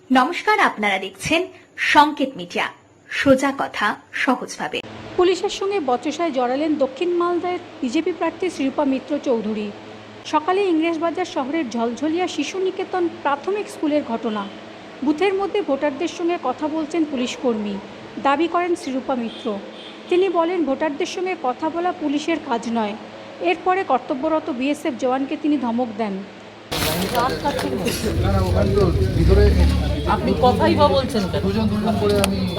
নমস্কার, আপনারা দেখছেন সংকেত মিডিয়া, সোজা কথা সহজভাবে। পুলিশের সঙ্গে বচসায় জড়ালেন দক্ষিণ মালদার বিজেপি প্রার্থী শিল্পা মিত্র চৌধুরী। সকালে ইংরেজবাজার শহরের ঝলঝলিয়া শিশু নিকেতন প্রাথমিক স্কুলের ঘটনা। বুথের মধ্যে ভোটারদের সঙ্গে কথা বলছেন পুলিশকর্মী, দাবি করেন শিল্পা মিত্র। তিনি বলেন, ভোটারদের সঙ্গে কথা বলা পুলিশের কাজ নয়। এরপরে কর্তব্যরত বিএসএফ জওয়ানকে তিনি ধমক দেন। আপনি কথাই বা বলছেন কেন?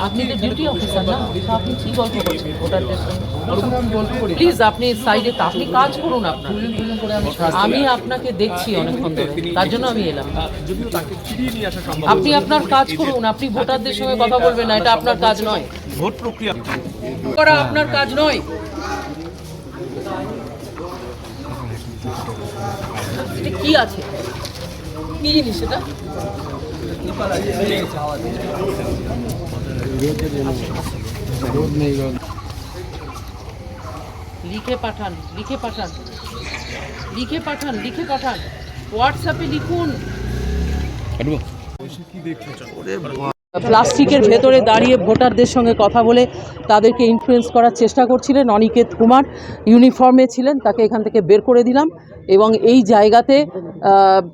আপনি তো ডিউটি অফিসার না, আপনি কি গল্প করছেন ভোটারদের সঙ্গে? প্লিজ আপনি সাইডে, আপনি কাজ করুন আপনার। আমি আপনাকে দেখছি অনেকক্ষণ ধরে, তার জন্য আমি এলাম। আপনি আপনার কাজ করুন, আপনি ভোটারদের সঙ্গে কথা বলবেন না, এটা আপনার কাজ নয়। ভোট প্রক্রিয়া করা আপনার কাজ নয়। এটা কি আছে, কি জিনিস এটা? লিখে পাঠান, লিখে পাঠান, লিখে পাঠান, লিখে পাঠান, হোয়াটসঅ্যাপে লিখুন। প্লাস্টিকের ভেতরে দাঁড়িয়ে ভোটারদের সঙ্গে কথা বলে তাদেরকে ইনফ্লুয়েন্স করার চেষ্টা করছিলেন অনিকেত কুমার, ইউনিফর্মে ছিলেন, তাকে এখান থেকে বের করে দিলাম। এবং এই জায়গাতে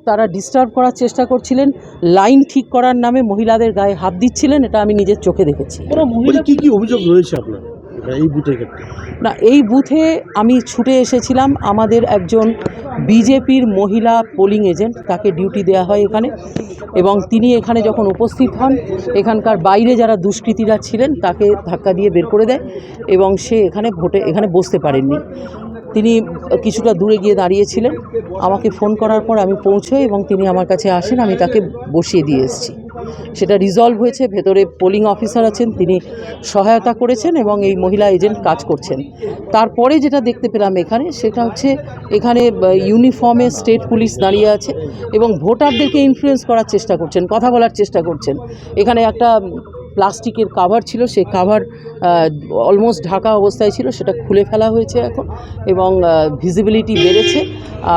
তারা ডিস্টার্ব করার চেষ্টা করছিলেন, লাইন ঠিক করার নামে মহিলাদের গায়ে হাত দিচ্ছিলেন, এটা আমি নিজের চোখে দেখেছি। কি কি অভিযোগ রয়েছে আপনার এই বুথের ক্ষেত্রে? না, এই বুথে আমি ছুটে এসেছিলাম, আমাদের একজন বিজেপির মহিলা পোলিং এজেন্ট, তাকে ডিউটি দেওয়া হয় এখানে, এবং তিনি এখানে যখন উপস্থিত হন, এখানকার বাইরে যারা দুষ্কৃতীরা ছিলেন তাকে ধাক্কা দিয়ে বের করে দেয় এবং সে এখানে বসতে পারেননি। তিনি কিছুটা দূরে গিয়ে দাঁড়িয়েছিলেন, আমাকে ফোন করার পর আমি পৌঁছোই এবং তিনি আমার কাছে আসেন, আমি তাকে বসিয়ে দিয়ে এসেছি। সেটা রিজলভ হয়েছে, ভেতরে পোলিং অফিসার আছেন, তিনি সহায়তা করেছেন এবং এই মহিলা এজেন্ট কাজ করছেন। তারপরে যেটা দেখতে পেলাম এখানে, সেটা হচ্ছে এখানে ইউনিফর্মে স্টেট পুলিশ দাঁড়িয়ে আছে এবং ভোটারদেরকে ইনফ্লুয়েন্স করার চেষ্টা করছেন, কথা বলার চেষ্টা করছেন। এখানে একটা প্লাস্টিকের কাভার ছিল, সেই কাভার অলমোস্ট ঢাকা অবস্থায় ছিল, সেটা খুলে ফেলা হয়েছে এখন এবং ভিজিবিলিটি বেড়েছে।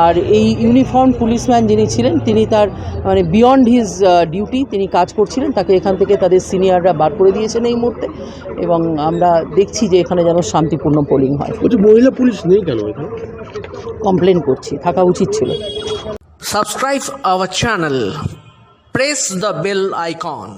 আর এই ইউনিফর্ম পুলিশম্যান যিনি ছিলেন, তিনি তার বিয়ন্ড হিজ ডিউটি তিনি কাজ করছিলেন, তাকে এখান থেকে তাদের সিনিয়ররা বার করে দিয়েছেন এই মুহূর্তে। এবং আমরা দেখছি যে এখানে যেন শান্তিপূর্ণ পোলিং হয়। মহিলা পুলিশ নেই কেন? কমপ্লেন করছি, থাকা উচিত ছিল। Subscribe our channel. Press the bell icon.